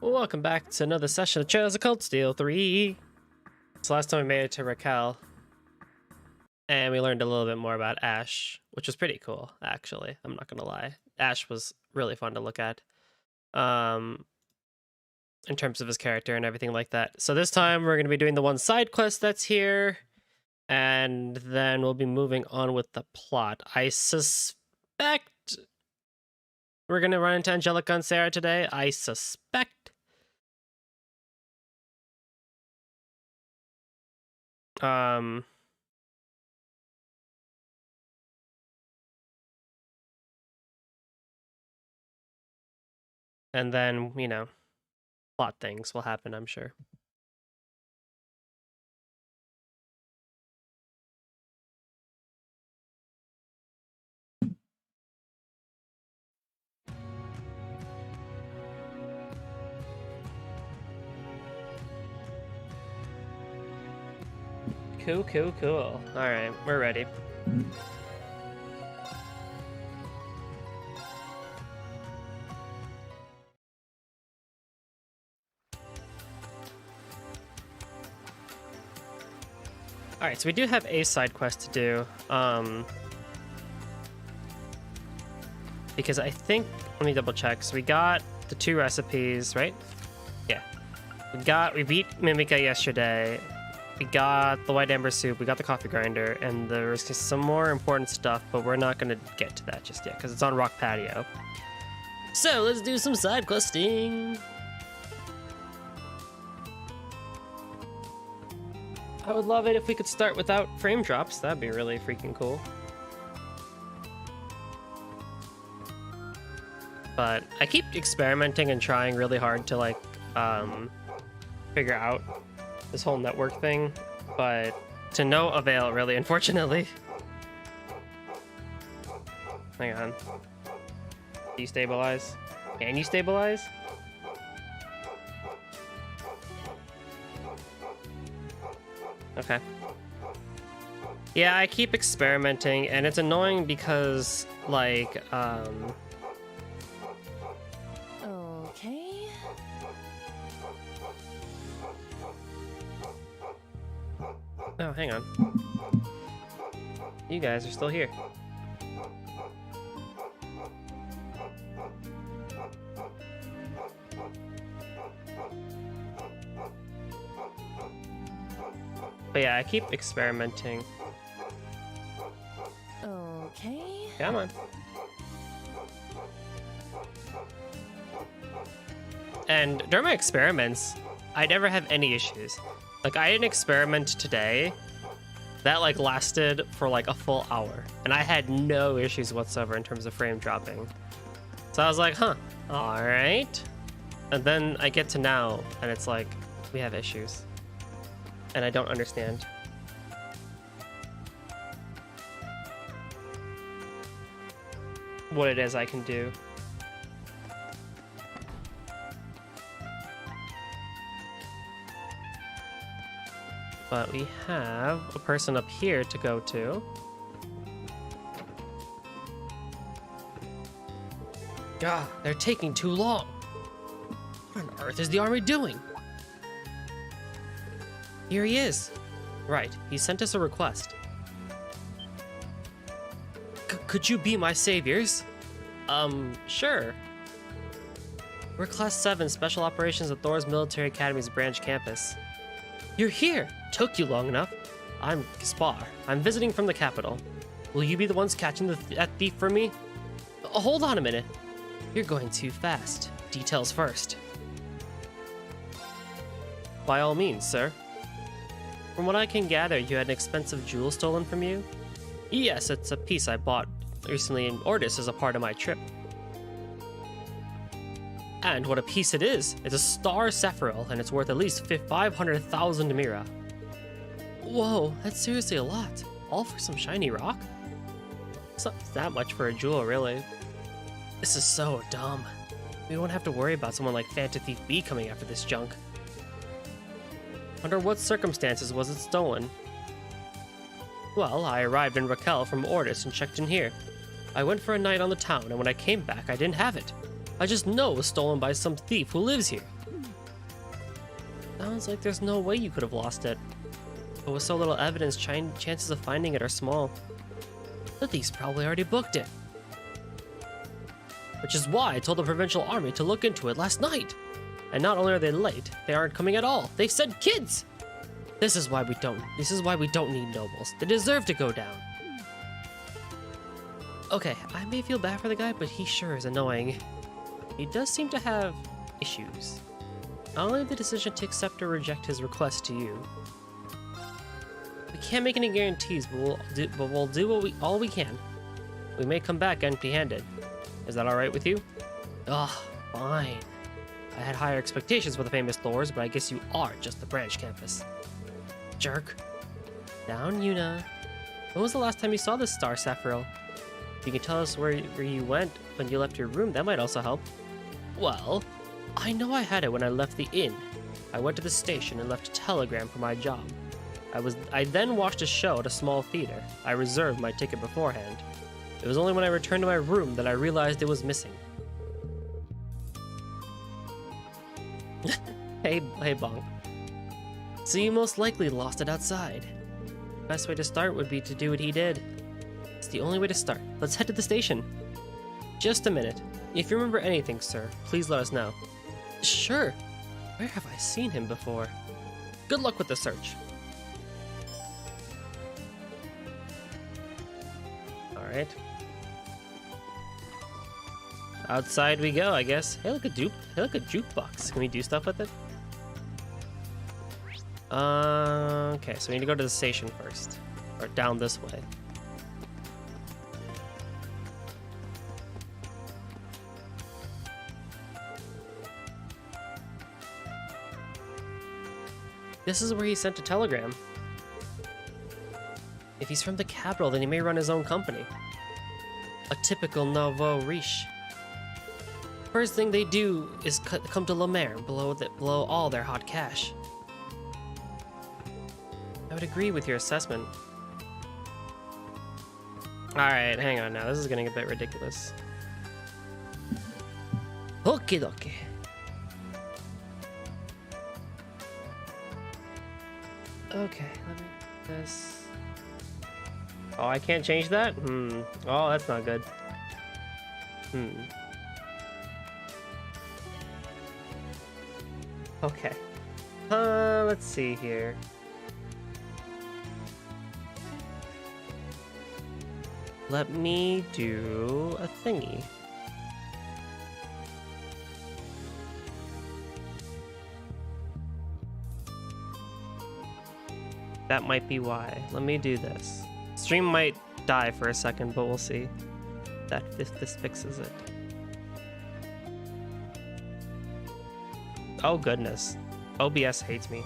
Welcome back to another session of Trails of Cold Steel 3. So last time we made it to Raquel, and we learned a little bit more about Ash, which was pretty cool, actually. I'm not gonna lie. Ash was really fun to look at, in terms of his character and everything like that. So this time we're gonna be doing the one side quest that's here, and then we'll be moving on with the plot. I suspect we're gonna run into Angelica and Sarah today. I suspect. And then, you know, plot things will happen, I'm sure. Cool. Alright, we're ready. Alright, so we do have a side quest to do. Because I think, let me double check. So we got the 2 recipes, right? Yeah. We beat Mimica yesterday. We got the white amber soup, we got the coffee grinder, and there's some more important stuff, but we're not gonna get to that just yet, because it's on Rock Patio. So let's do some side questing! I would love it if we could start without frame drops, that'd be really freaking cool. But I keep experimenting and trying really hard to like, figure out this whole network thing, but to no avail, really, unfortunately. Hang on. Destabilize? Can you stabilize? Okay. Yeah, I keep experimenting, and it's annoying because, like, Okay. Oh, hang on. You guys are still here. But yeah, I keep experimenting. Okay. Come on. And during my experiments, I never have any issues. Like, I had an experiment today that, like, lasted for, like, a full hour. And I had no issues whatsoever in terms of frame dropping. So I was like, huh, alright. And then I get to now, and it's like, we have issues. And I don't understand. What it is I can do. But we have a person up here to go to. God, they're taking too long. What on earth is the army doing? Here he is. Right, he sent us a request. Could you be my saviors? Sure. We're Class 7 Special Operations at Thor's Military Academy's branch campus. You're here! Took you long enough. I'm Gaspar. I'm visiting from the capital. Will you be the ones catching that thief for me? Hold on a minute. You're going too fast. Details first. By all means, sir. From what I can gather, you had an expensive jewel stolen from you? Yes, it's a piece I bought recently in Ordis as a part of my trip. And what a piece it is! It's a star Sephiroth, and it's worth at least 500,000 Mira. Whoa, that's seriously a lot. All for some shiny rock? It's not that much for a jewel, really. This is so dumb. We won't have to worry about someone like Phantom Thief B coming after this junk. Under what circumstances was it stolen? Well, I arrived in Raquel from Ordis and checked in here. I went for a night on the town, and when I came back, I didn't have it. I just know it was stolen by some thief who lives here. Sounds like there's no way you could have lost it. But with so little evidence, chances of finding it are small. The thieves probably already booked it. Which is why I told the provincial army to look into it last night. And not only are they late, they aren't coming at all. They've sent kids! This is why we don't need nobles. They deserve to go down. Okay, I may feel bad for the guy, but he sure is annoying. He does seem to have issues. I'll leave the decision to accept or reject his request to you. We can't make any guarantees, but we'll do all we can. We may come back empty-handed. Is that alright with you? Ugh, fine. I had higher expectations for the famous Thors, but I guess you are just the branch campus. Jerk. Down, Yuna. When was the last time you saw this star, Sephiroth? If you can tell us where you went when you left your room, that might also help. Well, I know I had it when I left the inn. I went to the station and left a telegram for my job. I then watched a show at a small theater. I reserved my ticket beforehand. It was only when I returned to my room that I realized it was missing. Hey Bonk. So you most likely lost it outside. Best way to start would be to do what he did. It's the only way to start. Let's head to the station. Just a minute. If you remember anything, sir, please let us know. Sure. Where have I seen him before? Good luck with the search. Alright. Outside we go, I guess. Hey, look, a jukebox. Can we do stuff with it? Okay, so we need to go to the station first. Or down this way. This is where he sent a telegram. If he's from the capital, then he may run his own company. A typical nouveau riche. First thing they do is come to La Mer and blow all their hot cash. I would agree with your assessment. Alright, hang on now. This is getting a bit ridiculous. Okie dokie. Okay, let me do this. Oh, I can't change that? Oh, that's not good. Okay. Let's see here. Let me do a thingy. That might be why. Let me do this. Stream might die for a second, but we'll see if this fixes it. Oh goodness. OBS hates me.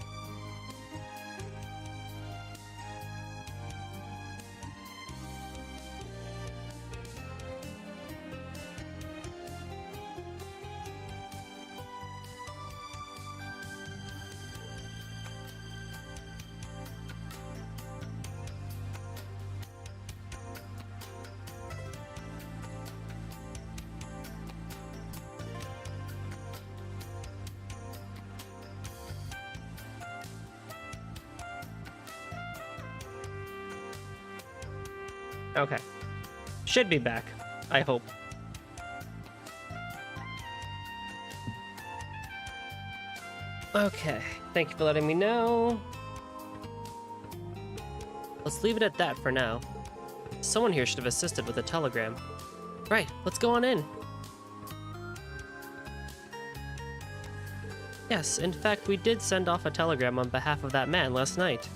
Okay. Should be back, I hope. Okay, thank you for letting me know. Let's leave it at that for now. Someone here should have assisted with the telegram. Right, let's go on in. Yes, in fact, we did send off a telegram on behalf of that man last night.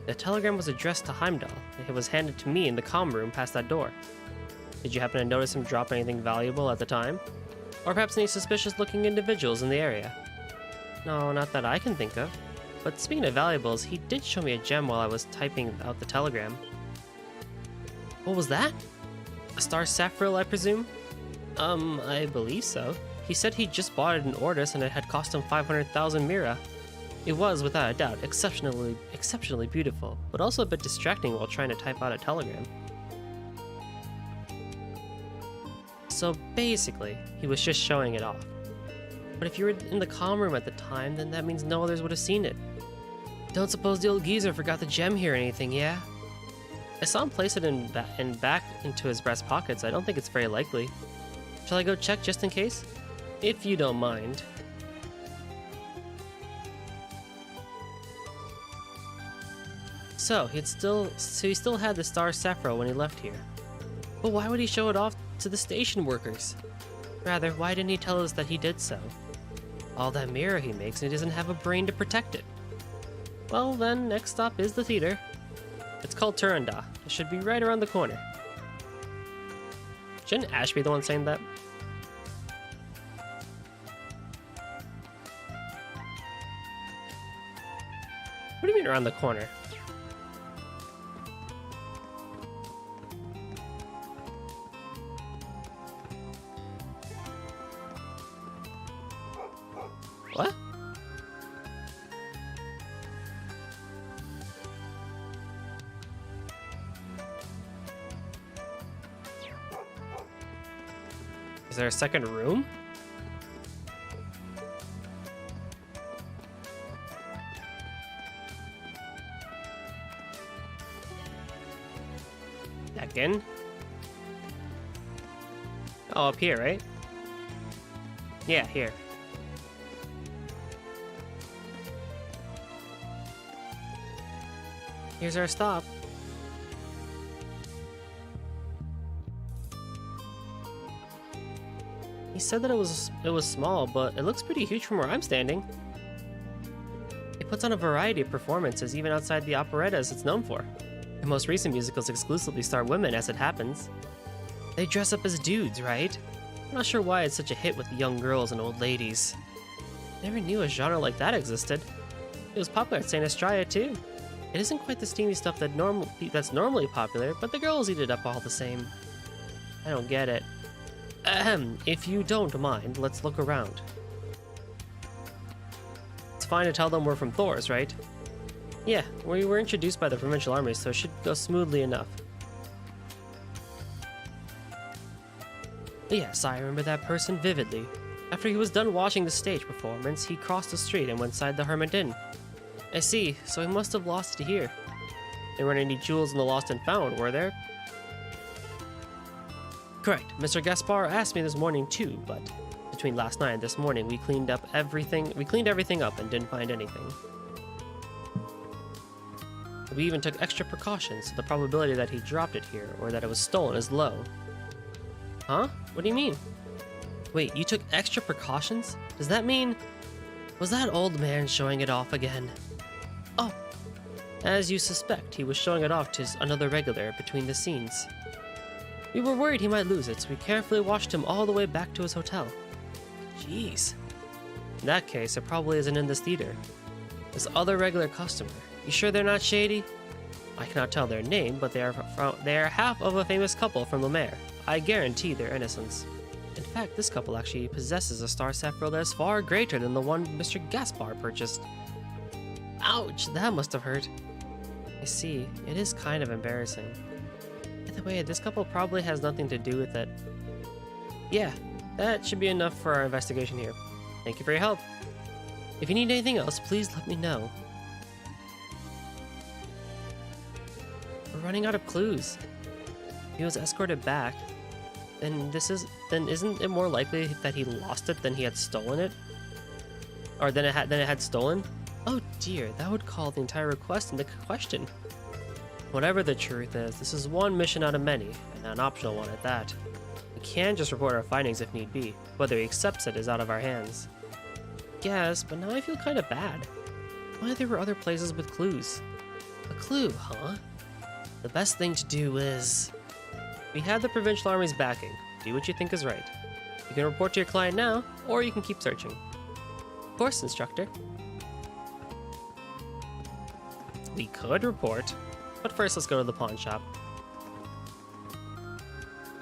The telegram was addressed to Heimdall, and it was handed to me in the comm room past that door. Did you happen to notice him drop anything valuable at the time? Or perhaps any suspicious-looking individuals in the area? No, not that I can think of. But speaking of valuables, he did show me a gem while I was typing out the telegram. What was that? A star sapphire, I presume? I believe so. He said he just bought it in Ordis and it had cost him 500,000 mira. It was, without a doubt, exceptionally beautiful, but also a bit distracting while trying to type out a telegram. So basically, he was just showing it off. But if you were in the comm room at the time, then that means no others would have seen it. Don't suppose the old geezer forgot the gem here or anything, yeah? I saw him place it in back into his breast pockets. I don't think it's very likely. Shall I go check just in case? If you don't mind. So he still had the star sapphire when he left here. But why would he show it off to the station workers? Rather, why didn't he tell us that he did so? All that mirror he makes, and he doesn't have a brain to protect it. Well then, next stop is the theater. It's called Turanda. It should be right around the corner. Shouldn't Ash be the one saying that? What do you mean around the corner? What? Is there a second room? Back in? Oh, up here, right? Yeah, here. Here's our stop. He said that it was small, but it looks pretty huge from where I'm standing. It puts on a variety of performances, even outside the operettas it's known for. The most recent musicals exclusively star women, as it happens. They dress up as dudes, right? I'm not sure why it's such a hit with young girls and old ladies. Never knew a genre like that existed. It was popular at St. Estrella too. It isn't quite the steamy stuff that's normally popular, but the girls eat it up all the same. I don't get it. Ahem, if you don't mind, let's look around. It's fine to tell them we're from Thor's, right? Yeah, we were introduced by the provincial army, so it should go smoothly enough. Yes, I remember that person vividly. After he was done watching the stage performance, he crossed the street and went inside the Hermit Inn. I see, so he must have lost it here. There weren't any jewels in the lost and found, were there? Correct. Mr. Gaspar asked me this morning too, but between last night and this morning, we cleaned everything up and didn't find anything. We even took extra precautions, so the probability that he dropped it here or that it was stolen is low. Huh? What do you mean? Wait, you took extra precautions? Does that mean... Was that old man showing it off again? Oh. As you suspect, he was showing it off to another regular between the scenes. We were worried he might lose it, so we carefully watched him all the way back to his hotel. Jeez. In that case, it probably isn't in this theater. This other regular customer. You sure they're not shady? I cannot tell their name, but they are half of a famous couple from Lemaire. I guarantee their innocence. In fact, this couple actually possesses a star sapphire that is far greater than the one Mr. Gaspar purchased. Ouch, that must have hurt. I see, it is kind of embarrassing. By the way, this couple probably has nothing to do with it. Yeah, that should be enough for our investigation here. Thank you for your help. If you need anything else, please let me know. We're running out of clues. He was escorted back. Then isn't it more likely that he lost it than he had stolen it? Or than it had stolen? Oh dear, that would call the entire request into question. Whatever the truth is, this is one mission out of many, and an optional one at that. We can just report our findings if need be. Whether he accepts it is out of our hands. Yes, but now I feel kind of bad. Why there were other places with clues? A clue, huh? The best thing to do is... We have the Provincial Army's backing. Do what you think is right. You can report to your client now, or you can keep searching. Of course, Instructor. We could report, but first let's go to the pawn shop.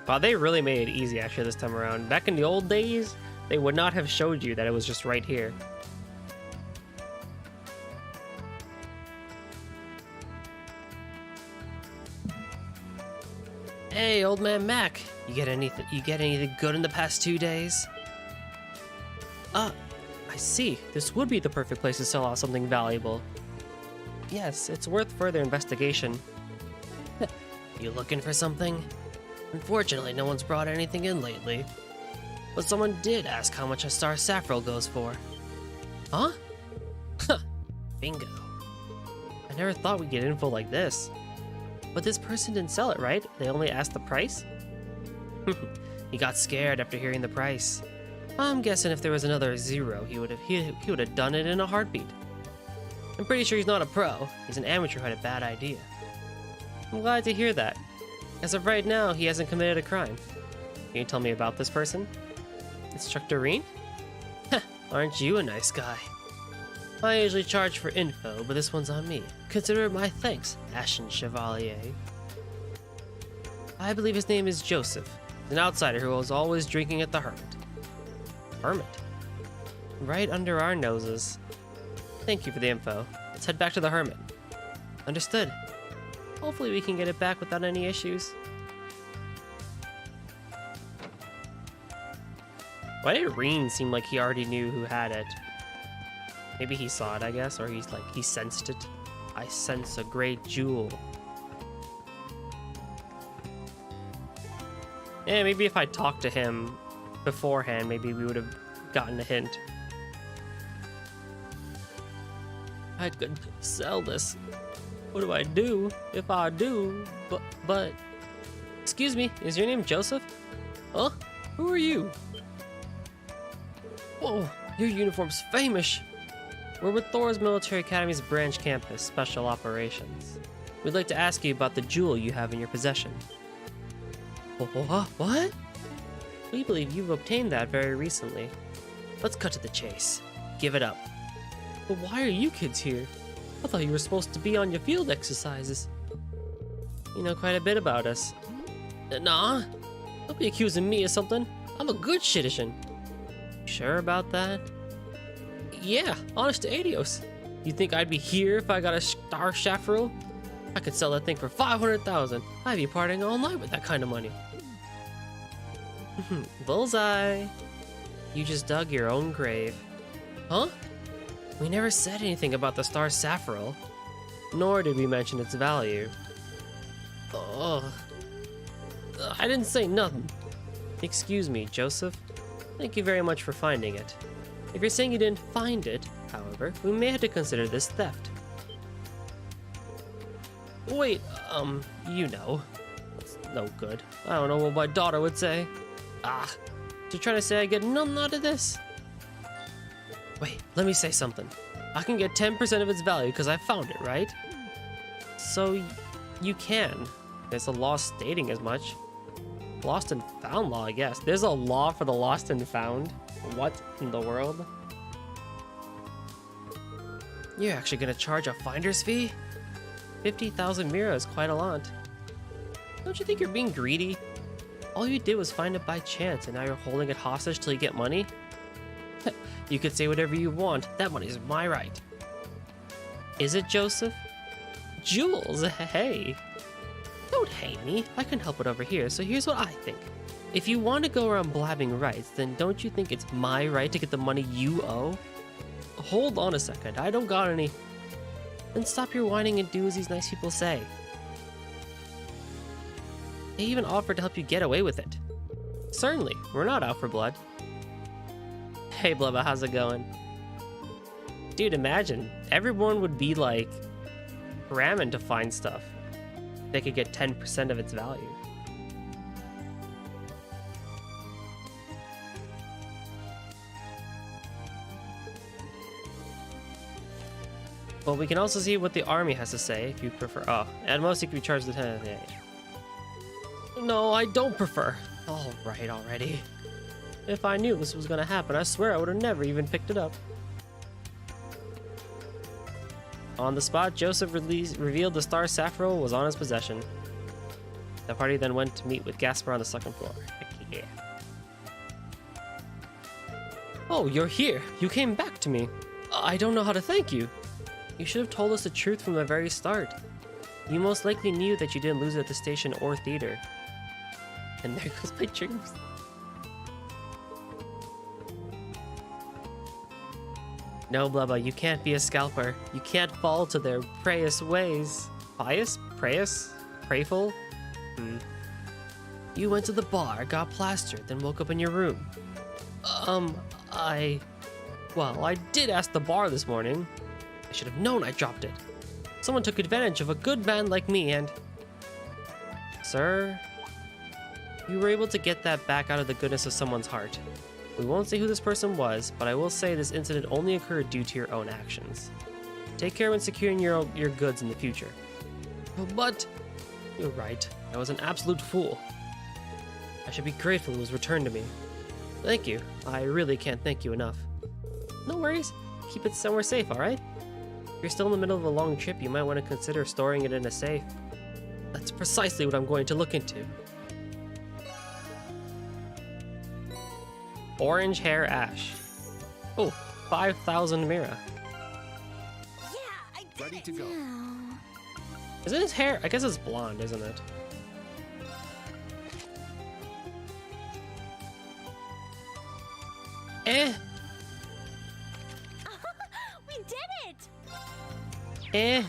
Wow, they really made it easy actually this time around. Back in the old days, they would not have showed you that it was just right here. Hey, old man Mac, you get anything good in the past 2 days? see. This would be the perfect place to sell off something valuable. Yes, it's worth further investigation. You looking for something? Unfortunately, no one's brought anything in lately. But someone did ask how much a star saffron goes for. Huh? Bingo. I never thought we'd get info like this. But this person didn't sell it, right? They only asked the price? He got scared after hearing the price. I'm guessing if there was another zero, he would have done it in a heartbeat. I'm pretty sure he's not a pro. He's an amateur who had a bad idea. I'm glad to hear that. As of right now, he hasn't committed a crime. Can you tell me about this person? Instructor Reen? Aren't you a nice guy? I usually charge for info, but this one's on me. Consider it my thanks, Ashen Chevalier. I believe his name is Joseph. He's an outsider who was always drinking at the Hermit. Hermit? Right under our noses. Thank you for the info. Let's head back to the Hermit. Understood. Hopefully we can get it back without any issues. Why did Reen seem like he already knew who had it? Maybe he saw it, I guess, or he sensed it. I sense a great jewel. Yeah, maybe if I talked to him beforehand, maybe we would have gotten a hint. I could sell this. What do I do if I do? But, excuse me, is your name Joseph? Huh? Who are you? Whoa, your uniform's famous. We're with Thor's Military Academy's branch campus, Special Operations. We'd like to ask you about the jewel you have in your possession. What? We believe you've obtained that very recently. Let's cut to the chase. Give it up. But why are you kids here? I thought you were supposed to be on your field exercises. You know quite a bit about us. Nah, don't be accusing me of something. I'm a good citizen. Sure about that? Yeah, honest to adios. You think I'd be here if I got a star chaffrel? I could sell that thing for 500,000. I'd be partying all night with that kind of money. Bullseye. You just dug your own grave. Huh? We never said anything about the star saffrel, nor did we mention its value. Ugh. I didn't say nothing. Excuse me, Joseph. Thank you very much for finding it. If you're saying you didn't find it, however, we may have to consider this theft. Wait, you know. It's no good. I don't know what my daughter would say. Ah, you're trying to say I get nothing out of this? Wait, let me say something. I can get 10% of its value because I found it, right? So, you can. There's a law stating as much. Lost and found law, I guess. There's a law for the lost and found? What in the world? You're actually gonna charge a finder's fee? 50,000 mira is quite a lot. Don't you think you're being greedy? All you did was find it by chance, and now you're holding it hostage till you get money? You could say whatever you want. That money's my right. Is it, Joseph? Jules, hey. Don't hate me. I can help it over here, so here's what I think. If you want to go around blabbing rights, then don't you think it's my right to get the money you owe? Hold on a second, I don't got any. Then stop your whining and do as these nice people say. They even offered to help you get away with it. Certainly, we're not out for blood. Hey Blubba, how's it going? Dude, imagine, everyone would be like ramming to find stuff. They could get 10% of its value. Well, we can also see what the army has to say if you prefer. Oh, at most you can be charged the 10th day. No, I don't prefer. All right already. If I knew this was gonna happen, I swear I would have never even picked it up. On the spot, Joseph revealed the star saffron was on his possession. The party then went to meet with Gaspar on the second floor. Heck yeah. Oh, you're here. You came back to me. I don't know how to thank you. You should have told us the truth from the very start. You most likely knew that you didn't lose it at the station or theater. And there goes my dreams. No, Blubba, you can't be a scalper. You can't fall to their preyous ways. Pious? Preyous? Prayful? You went to the bar, got plastered, then woke up in your room. Well, I did ask the bar this morning. I should have known I dropped it. Someone took advantage of a good man like me and... Sir, you were able to get that back out of the goodness of someone's heart. We won't say who this person was, but I will say this incident only occurred due to your own actions. Take care when securing your goods in the future. But, you're right, I was an absolute fool. I should be grateful it was returned to me. Thank you, I really can't thank you enough. No worries, keep it somewhere safe, alright? If you're still in the middle of a long trip, you might want to consider storing it in a safe. That's precisely what I'm going to look into. Orange hair ash. Oh, 5,000 Mira. Yeah, I did Ready it. to go. Isn't his hair? I guess it's blonde, isn't it? Eh. We did it. Eh.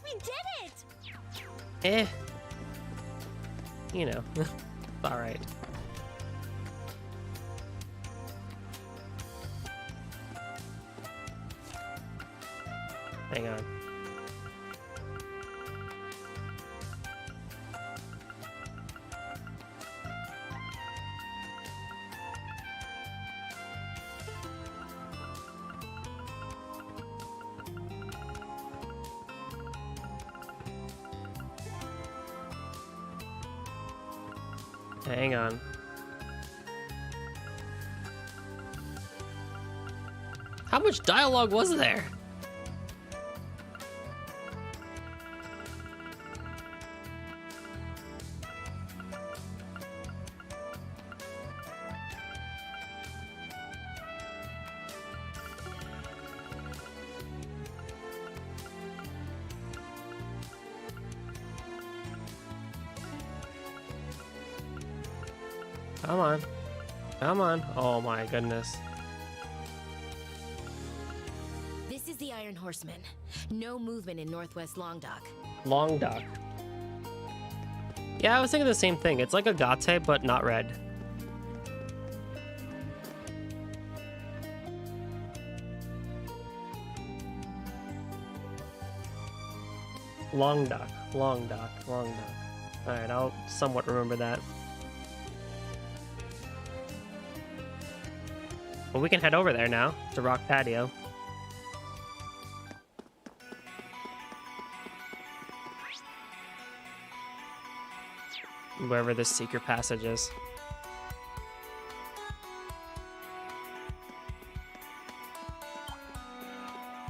We did it. Eh. You know. Alright. Hang on. Hang on. How much dialogue was there? Come on. Come on. Oh my goodness. This is the Iron Horseman. No movement in Northwest Longdock. Long Dock. Yeah, I was thinking the same thing. It's like a Gatte, but not red. Long Dock. Long Dock. Long Dock. Alright, I'll somewhat remember that. Well, we can head over there now, to Rock Patio. Wherever this secret passage is.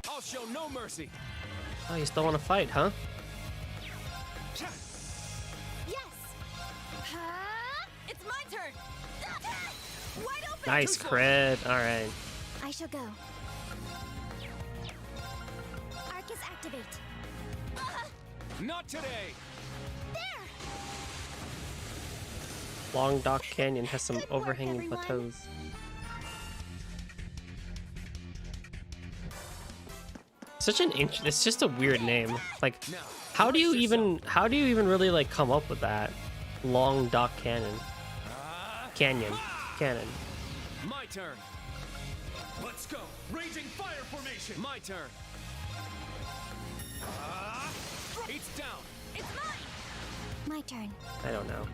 I'll show no mercy. Oh, you still want to fight, huh? Yes. It's my turn. Wide open. Nice crit. Alright. I shall go. Arcus activate. Not today. There. Long Dock Canyon has some Good work, overhanging everyone. plateaus. Such an it's just a weird name. Like, Now, how do you brace even really like come up with that? Long Dock Canyon. Canyon. Cannon. my turn. Let's go. Raging fire formation. My turn. It's down. It's mine. My turn. I don't know.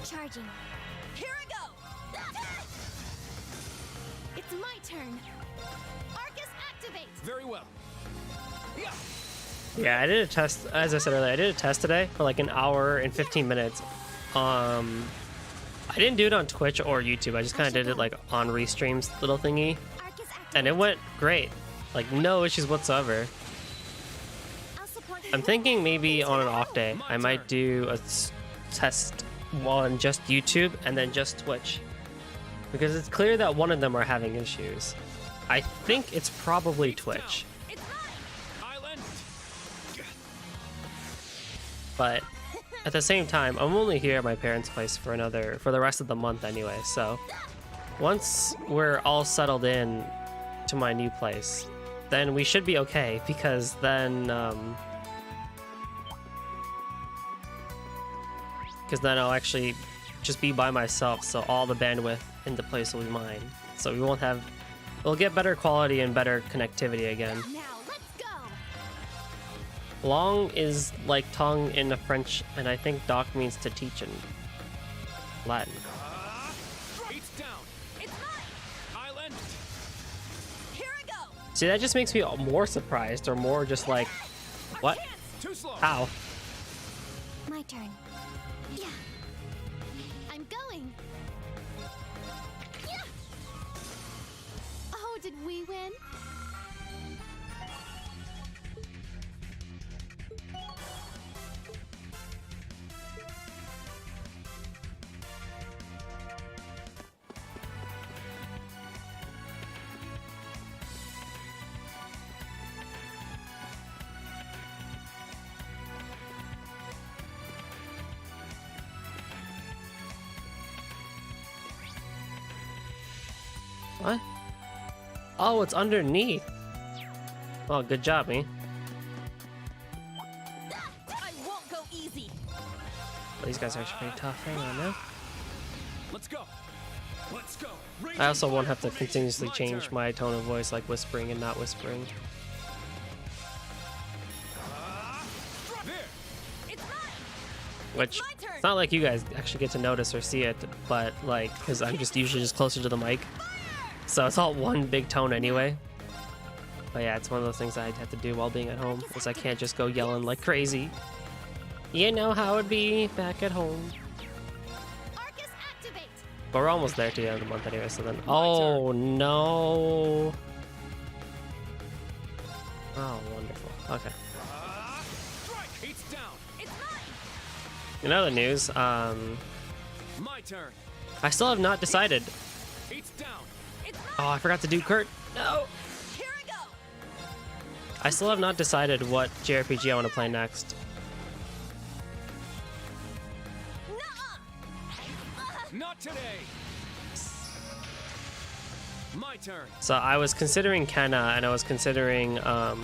Charging. Here I go. It's my turn. Arcus activate. Very well. Yeah. Yeah, I did a test, as I said earlier, I did a test today for like an hour and 15 minutes. I didn't do it on Twitch or YouTube. I just kind of did it like on Restream's little thingy. Arcus activate. And it went great. Like, no issues whatsoever. I'll support I'm thinking maybe on an off day, I might do a test on just YouTube and then just Twitch. Because it's clear that one of them are having issues. I think it's probably Twitch. It's mine. Island. But at the same time, I'm only here at my parents' place for the rest of the month anyway. So once we're all settled in to my new place, then we should be okay, because then I'll actually just be by myself, so all the bandwidth in the place will be mine. So we'll get better quality and better connectivity again. Now let's go. Long is like tongue in the French, and I think doc means to teach in Latin. It's down. It's mine. Island. Here I go. See, that just makes me more surprised, or more just like, what? Too slow. How? My turn. Yeah. I'm going. Yeah. Oh, did we win? What? Oh, it's underneath. Well, good job, me. I won't go easy. These guys are actually pretty tough. Hang on now. Let's go. Let's go. I also won't have to continuously change my tone of voice, like whispering and not whispering. There. It's mine. Which, my turn. it's not like you guys actually get to notice or see it, but like, because I'm just usually just closer to the mic. So it's all one big tone anyway. But yeah, it's one of those things I have to do while being at home, because I can't just go yelling like crazy. You know how it'd be back at home. Arcus activate. But we're almost there to the end of the month anyway, so then... Oh, no. Oh, wonderful. Okay. Strike. It's down. It's mine. In other news, My turn. I still have not decided. It's down. It's Oh, mine. I forgot to do Kurt. No. Here I go. I still have not decided what JRPG I want to play next. Nuh-uh. Not today. My turn. So I was considering Kenna, and I was considering It's down.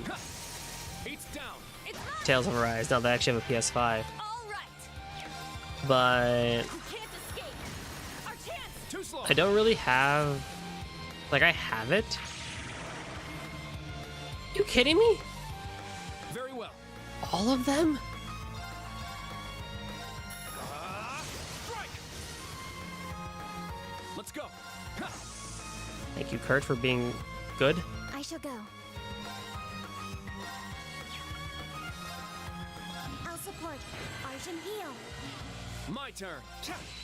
It's mine. Tales of Arise. Now they actually have a PS5. All right. But You can't escape. Our chance. Too slow. I don't really have... Like, I have it? You kidding me? Very well. All of them? Strike. Let's go. Ha. Thank you, Kurt, for being good. I shall go. I'll support. Arjun heal. My turn.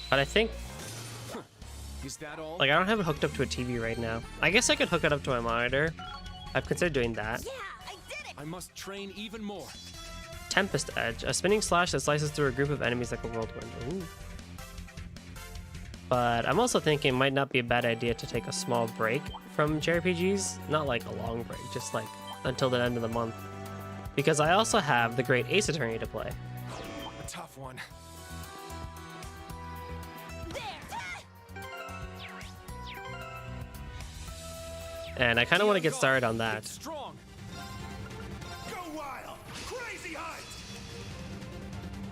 But I think, Is that all? like, I don't have it hooked up to a TV right now. I guess I could hook it up to my monitor. I've considered doing that. Yeah, I did it. I must train even more. Tempest Edge, a spinning slash that slices through a group of enemies like a whirlwind. Ooh. But I'm also thinking it might not be a bad idea to take a small break from JRPGs. Not like a long break, just like until the end of the month. Because I also have the Great Ace Attorney to play. A tough one. And I kind of want to get started on that. It's strong. Go wild. Crazy heights.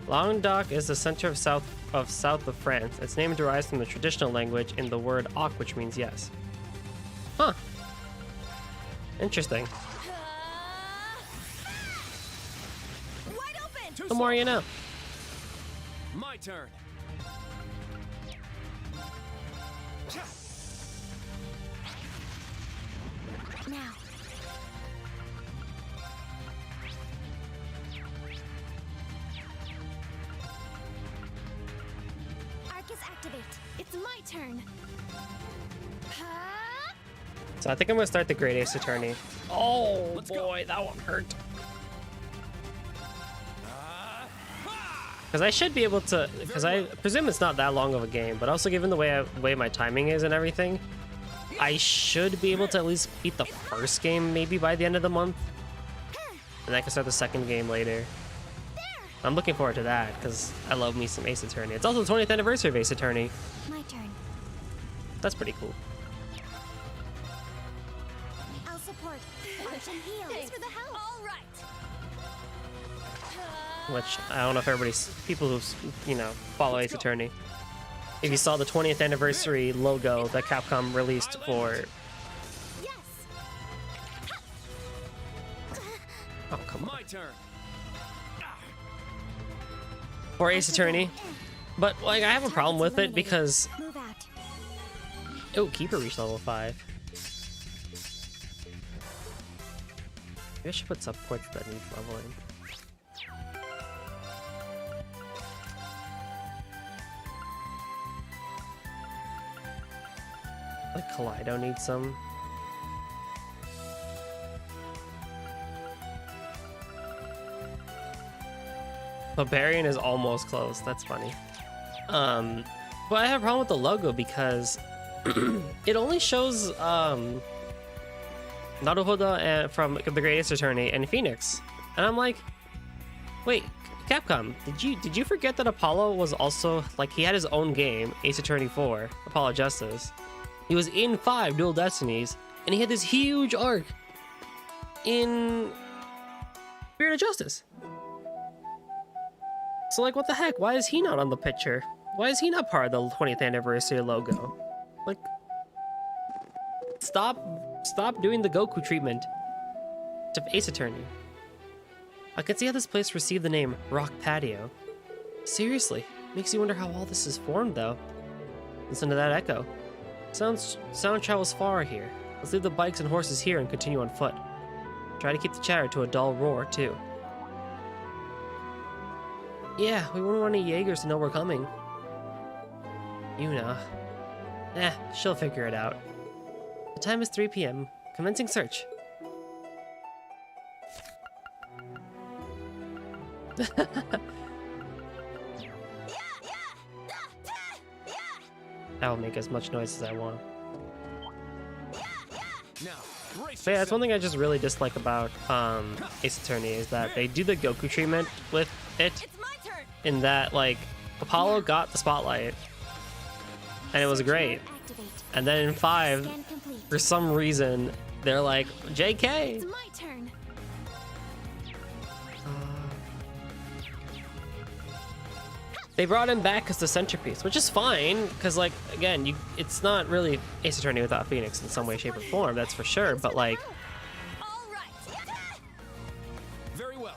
Languedoc is the center of south of France. Its name derives from the traditional language in the word "oc," which means yes. Huh. Interesting. Wide open. Too The more slow. you know. My turn. Now. Arcus activate. It's my turn. Huh? So I think I'm gonna start the Great Ace Attorney. Oh Let's go. boy, that one hurt. Ha! Because I should be able to. Because I presume it's not that long of a game, but also given the way my timing is and everything, I should be able to at least beat the first game maybe by the end of the month, and I can start the second game later. I'm looking forward to that because I love me some Ace Attorney. It's also the 20th anniversary of Ace Attorney. My turn. That's pretty cool. I'll support. Arch and heal. Thanks for the help. All right. Which I don't know if people who follow Ace Attorney. If you saw the 20th anniversary logo that Capcom released for, Yes. oh come on, My turn. for Ace Attorney, but like I have a problem with it because Move out. oh, Keeper reached level 5. Maybe I should put supports that needs leveling. Like Kaleido needs some. Barbarian is almost close. That's funny. But I have a problem with the logo because it only shows Naruhodo from the Great Ace Attorney and Phoenix, and I'm like, wait, Capcom, did you forget that Apollo was also like he had his own game, Ace Attorney 4, Apollo Justice. He was in 5 Dual Destinies, and he had this huge arc in Spirit of Justice. So like, what the heck? Why is he not on the picture? Why is he not part of the 20th anniversary logo? Like, stop doing the Goku treatment to Ace Attorney. I can see how this place received the name Rock Patio. Seriously, makes you wonder how all this is formed, though. Listen to that echo. Sound travels far here. Let's leave the bikes and horses here and continue on foot. Try to keep the chatter to a dull roar, too. Yeah, we wouldn't want any Jaegers to know we're coming. Yuna. She'll figure it out. The time is 3 p.m. Commencing search. I will make as much noise as I want. Now, brace But yeah, that's one thing I just really dislike about Ace Attorney is that they do the Goku treatment with it, It's my turn. in that like Apollo got the spotlight and it was great, Activate. and then in 5 Scan complete. for some reason they're like JK. It's my turn. They brought him back as the centerpiece, which is fine, because, like, again, it's not really Ace Attorney without Phoenix in some way, shape, or form, that's for sure, but, like, All right. very well.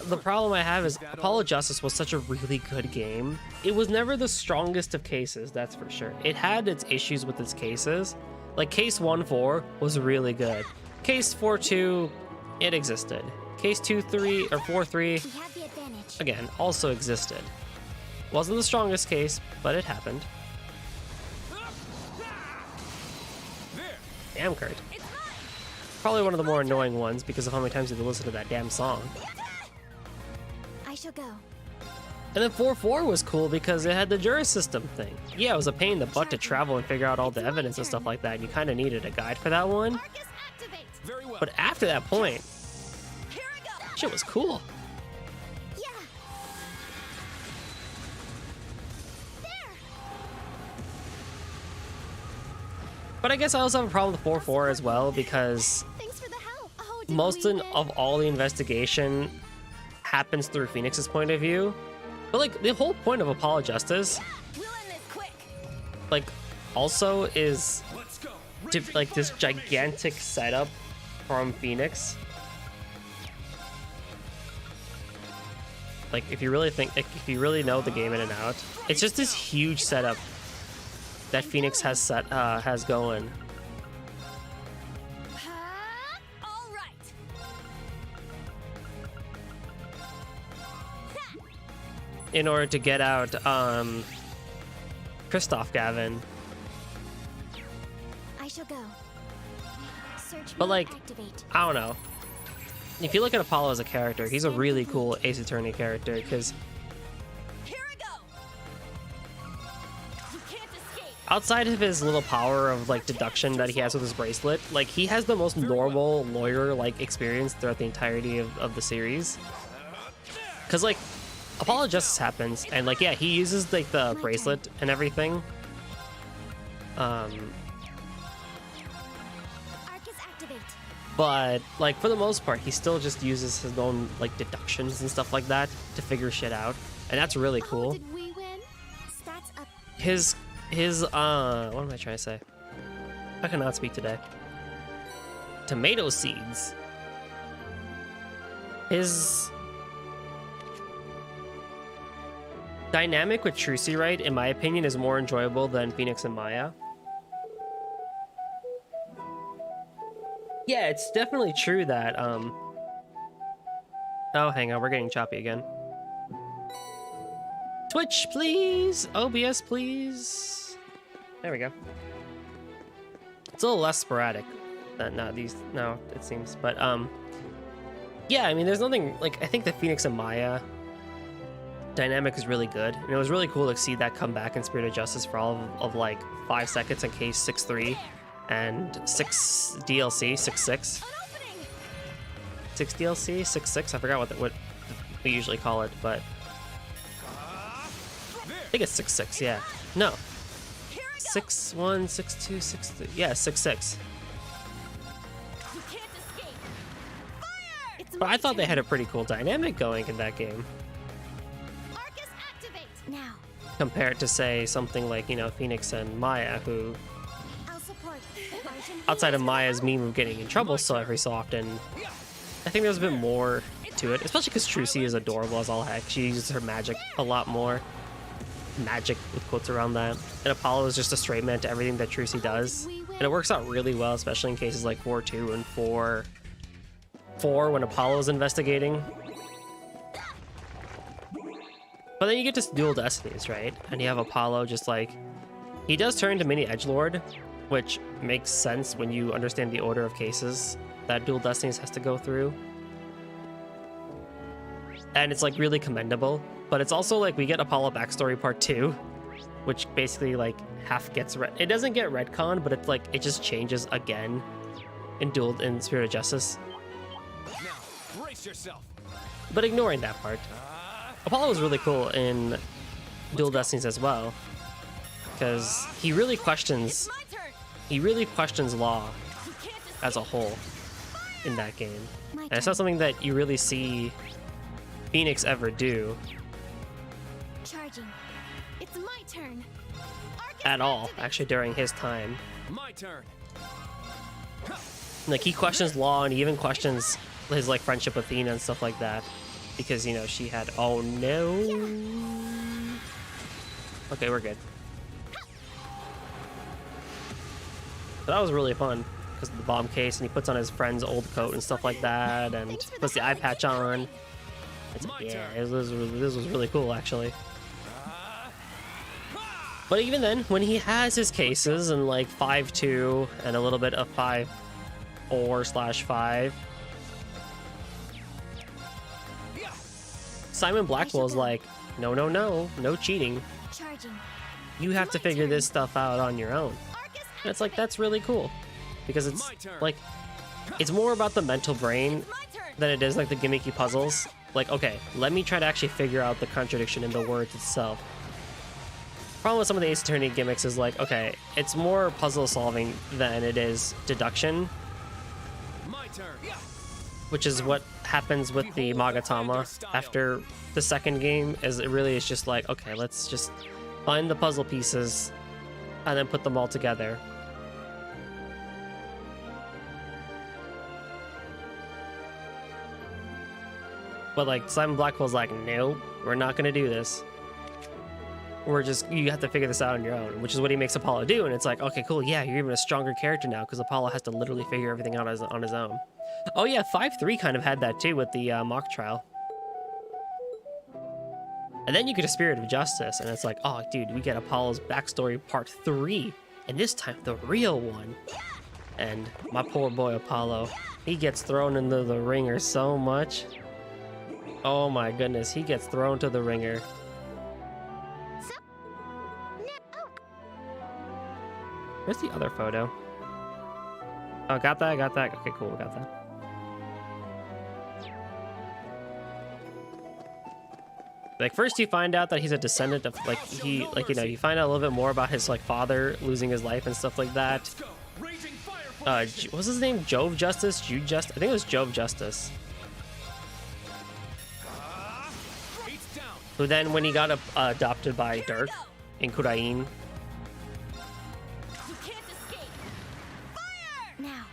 the problem I have is Apollo Justice was such a really good game. It was never the strongest of cases, that's for sure. It had its issues with its cases. Like, Case 1-4 was really good. Case 4-2, it existed. Case 2-3, or 4-3, We have the advantage. again, also existed. Wasn't the strongest case, but it happened. There. Damn, Kurt. It's mine. Probably one of the more annoying ones because of how many times you have to listen to that damn song. I shall go. And then 4-4 was cool because it had the jury system thing. Yeah, it was a pain in the butt to travel and figure out all the evidence and stuff like that. And you kind of needed a guide for that one. Arcus activate. Very well. But after that point, Here I go. shit was cool. Yeah. There. But I guess I also have a problem with 4-4 as well because Thanks for the help. Oh, did most we win? of all the investigation happens through Phoenix's point of view. But like the whole point of Apollo Justice, We'll end this quick. like also is Let's go. to, like this gigantic setup from Phoenix. Like if you really know the game in and out, it's just this huge setup that Phoenix has going. All right. In order to get out Christoph Gavin. I shall go. Search But, mode like, activate. I don't know. If you look at Apollo as a character, he's a really cool Ace Attorney character because Here I go. You can't escape. outside of his little power of like deduction that he has with his bracelet, like he has the most normal lawyer like experience throughout the entirety of the series. Because, like, Apollo Justice happens, and, like, yeah, he uses, like, the bracelet and everything. Arcus activate. But, like, for the most part, he still just uses his own, like, deductions and stuff like that to figure shit out. And that's really Oh, cool. did we win? Stats up. His, what am I trying to say? I cannot speak today. Tomato seeds. His dynamic with Trucy, right, in my opinion, is more enjoyable than Phoenix and Maya. Yeah, it's definitely true that, oh, hang on, we're getting choppy again. Twitch, please! OBS, please! There we go. It's a little less sporadic than no, it seems. But, yeah, I mean, there's nothing, like, I think the Phoenix and Maya dynamic is really good. And it was really cool to see that come back in Spirit of Justice for all of like, 5 seconds in case 6-3 and 6 DLC, 6-6. 6 DLC, 6-6, I forgot what we usually call it, but I think it's 6-6, yeah. No. 6-1, 6-2, 6-3. Yeah, 6-6. But I thought they had a pretty cool dynamic going in that game. Arcus activate. Now. Compared to, say, something like, you know, Phoenix and Maya, who, I'll support. outside of Maya's meme of getting in trouble so every so often, I think there's a bit more to it, especially because Trucy is adorable as all heck. She uses her magic a lot more. Magic with quotes around that. And Apollo is just a straight man to everything that Trucy does. And it works out really well, especially in cases like 4-2 and 4 when Apollo's investigating. But then you get to Dual Destinies, right? And you have Apollo just like... He does turn into mini edgelord, which makes sense when you understand the order of cases that Dual Destinies has to go through. And it's like really commendable. But it's also like we get Apollo backstory part 2, which basically like half gets it doesn't get retconned, but it's like it just changes again in Spirit of Justice. Now, brace yourself. But ignoring that part, Apollo is really cool in Dual Destinies as well, because he really questions law as a whole in that game, and it's not something that you really see Phoenix ever do. Charging. It's my turn. Arcus At all, activate. actually, during his time. My turn. Like, he questions law, and he even questions his, like, friendship with Athena and stuff like that. Because, you know, she had... Oh, no. Okay, we're good. So that was really fun, because of the bomb case, and he puts on his friend's old coat and stuff like that, and puts the eye patch on. It's like, yeah, this was really cool, actually. But even then, when he has his cases in like 5-2 and a little bit of 5-4/5, Simon Blackwell's like, no cheating. Charging. You have to figure this stuff out on your own. Arcus And it's like, that's really cool. Because it's like, it's more about the mental brain than it is like the gimmicky puzzles. Like, okay, let me try to actually figure out the contradiction in the words itself. Problem with some of the Ace Attorney gimmicks is like, okay, it's more puzzle solving than it is deduction, My turn. which is what happens with the Magatama after the second game. Is it really is just like, okay, let's just find the puzzle pieces and then put them all together. But like Simon Blackwell's like, nope, we're not gonna do this. You have to figure this out on your own, which is what he makes Apollo do. And it's like, okay, cool, yeah, you're even a stronger character now because Apollo has to literally figure everything out on his own. Oh yeah, 5-3 kind of had that too with the mock trial. And then you get a Spirit of Justice, and it's like, oh, dude, we get Apollo's backstory part 3, and this time the real one. And my poor boy Apollo, he gets thrown into the ringer so much. Oh my goodness, he gets thrown to the ringer. Where's the other photo? Oh, got that. Okay, cool, we got that. Like first you find out that he's a descendant of like you find out a little bit more about his like father losing his life and stuff like that. Let's go. Raging fire What formation. was his name? Jove Justice? Jude Justice? I think it was Jove Justice. It's down. Who then, when he got adopted by Dirk in Kurain, You can't escape. Fire! Now.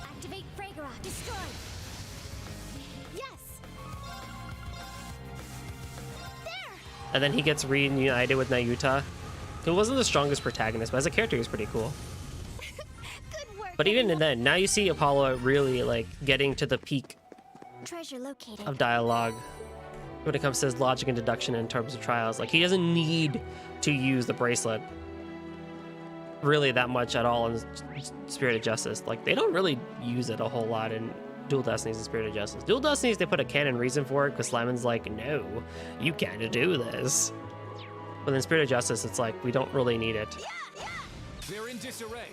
Activate Fragora. Destroy. Yes. There. and then he gets reunited with Nayuta, who wasn't the strongest protagonist, but as a character he was pretty cool. Good work. But even then, now you see Apollo really like getting to the peak Treasure located. of dialogue when it comes to his logic and deduction in terms of trials. Like he doesn't need to use the bracelet really that much at all in Spirit of Justice. Like they don't really use it a whole lot in Dual Destinies and Spirit of Justice. Dual Destinies, they put a canon reason for it because Slimon's like, no, you can't do this. But in Spirit of Justice, it's like we don't really need it. They're in disarray.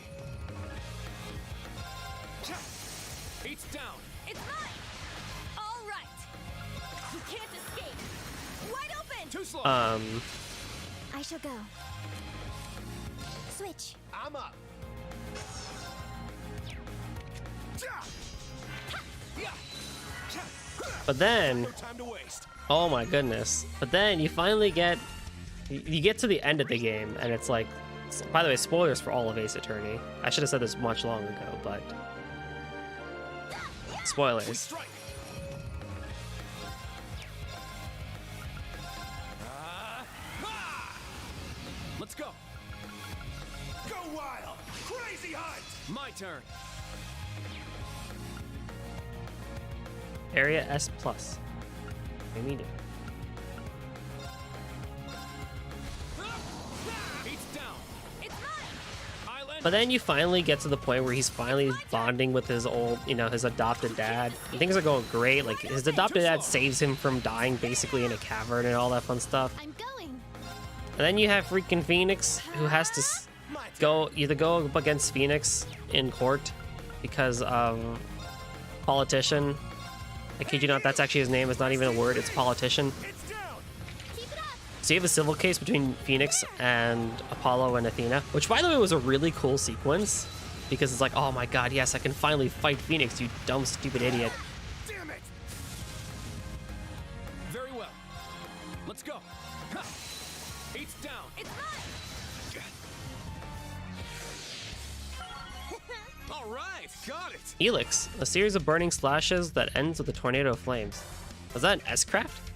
It's down. It's mine. All right. You can't escape. Wide open. Too slow. I shall go. Switch. I'm up. But then, No time to waste. oh my goodness. But then you finally get, you get to the end of the game, and it's like, by the way, spoilers for all of Ace Attorney. I should have said this much long ago, but We spoilers. strike. Let's go. Go wild. Crazy hunt. My turn. Area S+. I need it. It's down. It's mine. Island. But then you finally get to the point where he's finally bonding with his old, his adopted dad. And things are going great. Like his adopted dad saves him from dying basically in a cavern and all that fun stuff. I'm going. And then you have freaking Phoenix, who has to go up against Phoenix in court because politician. I kid you not, that's actually his name. It's not even a word. It's politician. It's down. Keep it up. So you have a civil case between Phoenix and Apollo and Athena, which by the way was a really cool sequence because it's like, oh my god, yes, I can finally fight Phoenix, you dumb, stupid idiot. Damn it. Very well. Let's go. Ha. It's down. It's mine. All right. Got it. Helix, a series of burning slashes that ends with a tornado of flames. Was that an S-craft?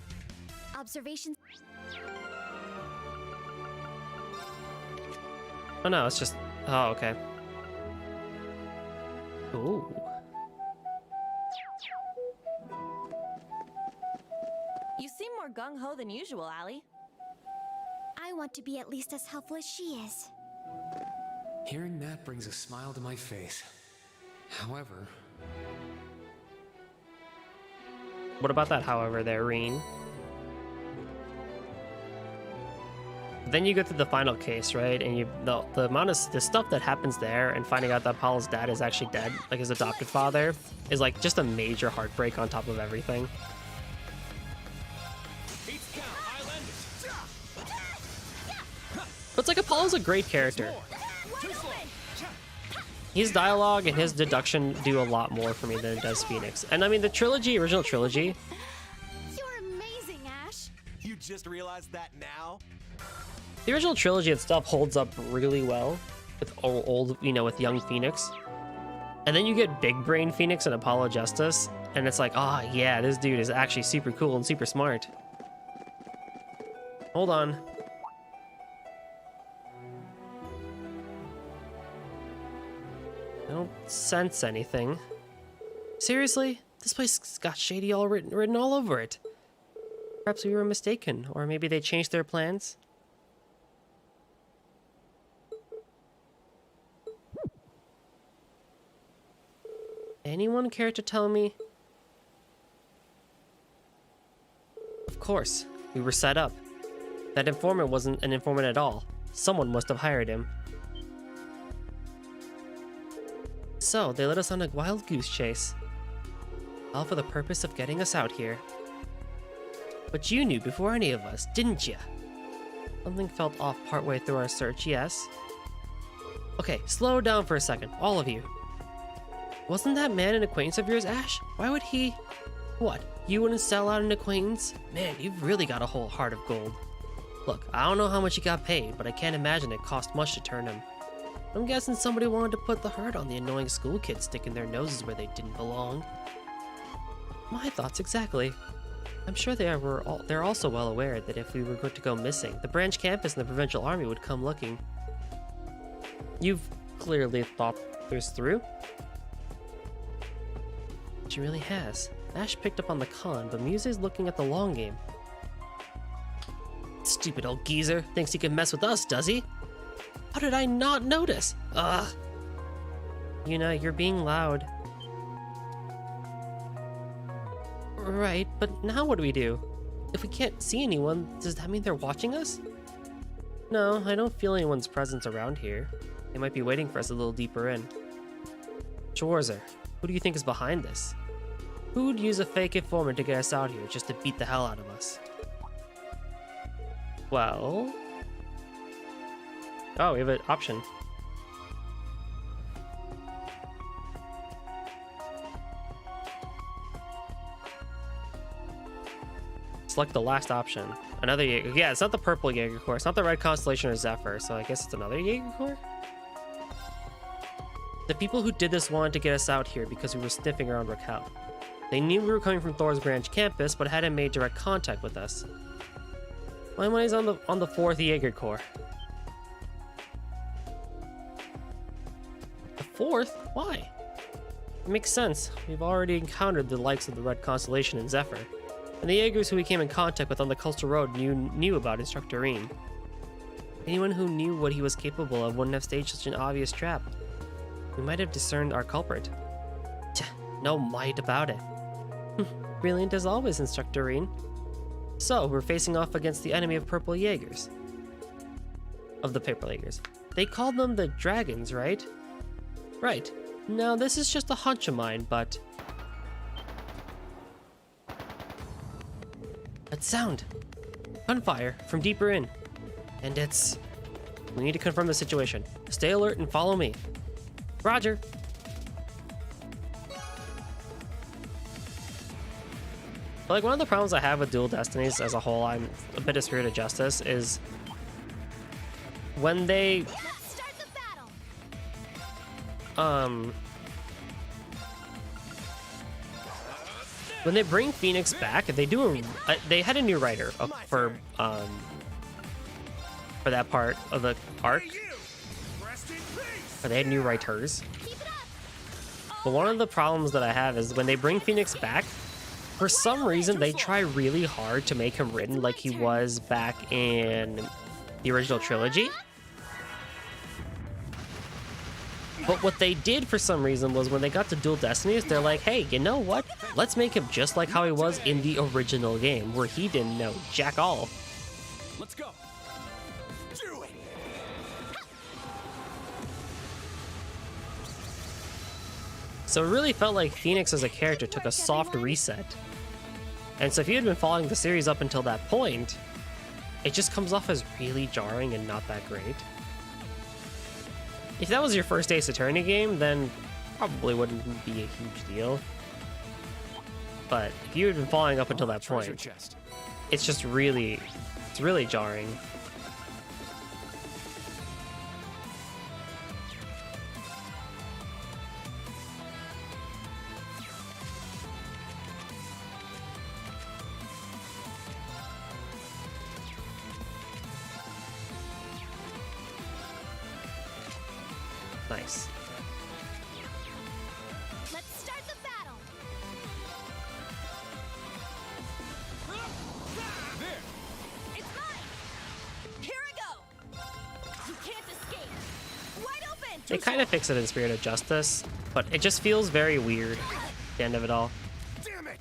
Observations. Oh no, it's just, oh, okay. Ooh. You seem more gung-ho than usual, Allie. I want to be at least as helpful as she is. Hearing that brings a smile to my face. However, What about that, however, there, Reen? Then you go through the final case, right? And the amount of the stuff that happens there and finding out that Paul's dad is actually dead, like his adopted father, is like just a major heartbreak on top of everything. It's down. Island. But it's like Apollo's a great character. Too slow. His dialogue and his deduction do a lot more for me than it does Phoenix. And I mean, the trilogy, original trilogy, You're amazing, Ash. You just realized that now? the original trilogy itself holds up really well with with young Phoenix. And then you get big brain Phoenix and Apollo Justice, and it's like, oh yeah, this dude is actually super cool and super smart. Hold on. I don't sense anything. Seriously? This place got shady all written all over it. Perhaps we were mistaken, or maybe they changed their plans. Anyone care to tell me? Of course, we were set up. That informant wasn't an informant at all. Someone must have hired him. So, they led us on a wild goose chase. All for the purpose of getting us out here. But you knew before any of us, didn't you? Something felt off partway through our search, yes. Okay, slow down for a second, all of you. Wasn't that man an acquaintance of yours, Ash? Why would he... What, you wouldn't sell out an acquaintance? Man, you've really got a whole heart of gold. Look, I don't know how much he got paid, but I can't imagine it cost much to turn him. I'm guessing somebody wanted to put the hurt on the annoying school kids sticking their noses where they didn't belong. My thoughts exactly. I'm sure they're also well aware that if we were going to go missing, the branch campus and the provincial army would come looking. You've clearly thought this through. She really has. Ash picked up on the con, but Muse's looking at the long game. Stupid old geezer thinks he can mess with us, does he? How did I not notice? Ugh. You know, you're being loud. Right, but now what do we do? If we can't see anyone, does that mean they're watching us? No, I don't feel anyone's presence around here. They might be waiting for us a little deeper in. Schwarzer, who do you think is behind this? Who'd use a fake informant to get us out here just to beat the hell out of us? Well... Oh, we have an option. Select the last option. Another Jaeger. Yeah, it's not the purple Jaeger Corps. It's not the red Constellation or Zephyr, so I guess it's another Jaeger Corps? The people who did this wanted to get us out here because we were sniffing around Raquel. They knew we were coming from Thor's branch campus, but hadn't made direct contact with us. My money's on the 4th Jaeger Corps. The 4th? Why? It makes sense. We've already encountered the likes of the Red Constellation and Zephyr, and the Jaegers who we came in contact with on the Coastal Road knew about Instructor Reen. Anyone who knew what he was capable of wouldn't have staged such an obvious trap. We might have discerned our culprit. Tch, no might about it. Brilliant as always, Instructor Reen. So, we're facing off against the enemy of Purple Jaegers. Of the Purple Jaegers. They called them the Dragons, right? Right. Now, this is just a hunch of mine, but... That sound! Gunfire from deeper in. And it's... We need to confirm the situation. Stay alert and follow me. Roger! Like, one of the problems I have with Dual Destinies as a whole, I'm a bit of Spirit of Justice, is when they Let's start the battle. when they bring Phoenix back, they do they had a new writer for that part of the arc, or they had new writers. But one of the problems that I have is when they bring Phoenix back, for some reason, they try really hard to make him written like he was back in the original trilogy. But what they did for some reason was when they got to Dual Destinies, they're like, hey, you know what? Let's make him just like how he was in the original game, where he didn't know jack all. Let's go. Do it! So it really felt like Phoenix as a character took a soft reset. And so if you had been following the series up until that point, it just comes off as really jarring and not that great. If that was your first Ace Attorney game, then probably wouldn't be a huge deal. But if you had been following up until that Treasure point, chest. it's just really, it's really jarring. Nice. Let's start the battle. There. It's mine. Here I go. You can't escape. Wide open. They kind of fix it in Spirit of Justice, but it just feels very weird at the end of it all. Damn it!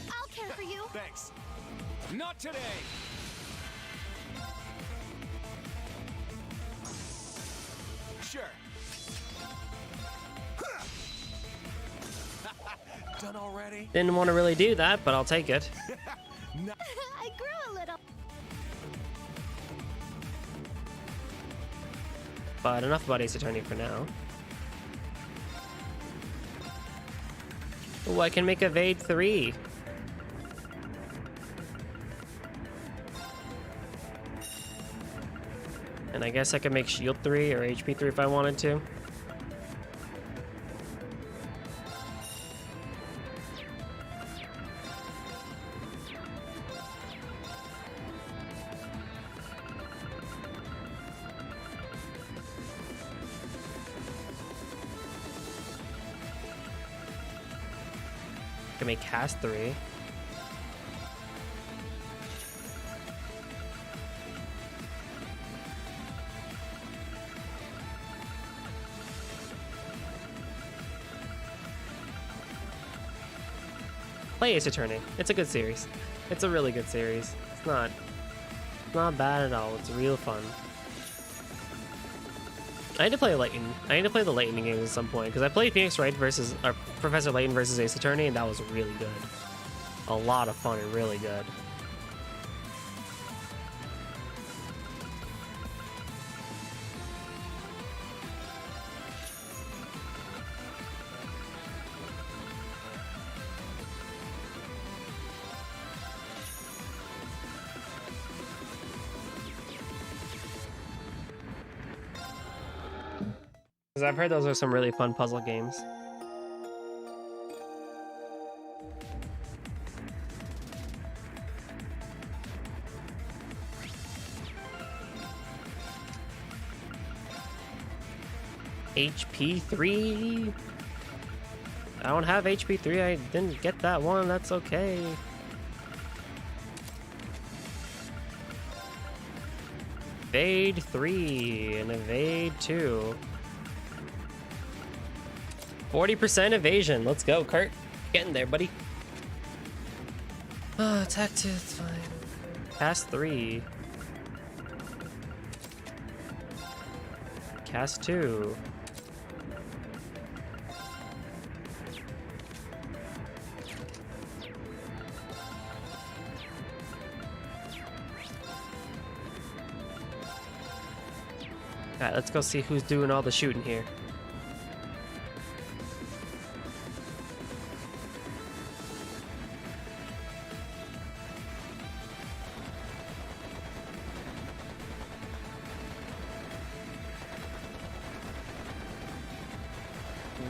I'll care for you. Thanks. Not today. Sure. Done already? Didn't want to really do that, but I'll take it. I grew a little. But enough about Ace Attorney for now. Oh, I can make Evade 3. And I guess I could make Shield 3 or HP 3 if I wanted to. I can make Cast 3. Play Ace Attorney. It's a good series. It's a really good series. It's not bad at all. It's real fun. I need to play Layton. I need to play the Layton games at some point because I played Phoenix Wright versus Professor Layton versus Ace Attorney, and that was really good. A lot of fun and really good. Because I've heard those are some really fun puzzle games. HP 3. I don't have HP 3. I didn't get that one. That's okay. Evade 3 and Evade 2. 40% evasion. Let's go, Kurt. Getting there, buddy. Attack 2, it's fine. Cast 3. Cast 2. Alright, let's go see who's doing all the shooting here.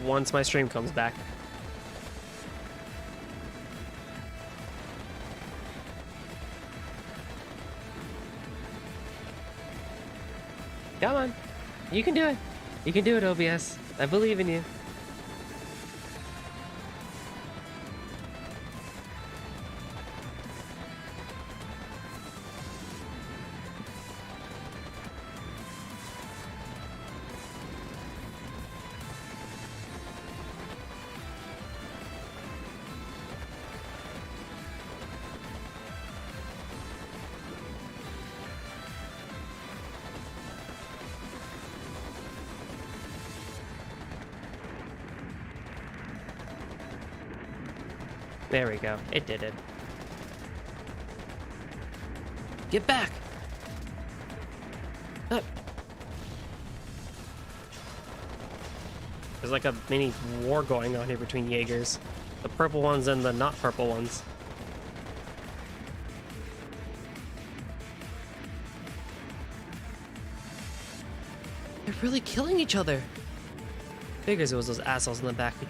Once my stream comes back. Come on. You can do it. You can do it, OBS. I believe in you. There we go. It did it. Get back! Up. There's like a mini war going on here between Jaegers. The purple ones and the not purple ones. They're really killing each other. Figures it was those assholes in the back who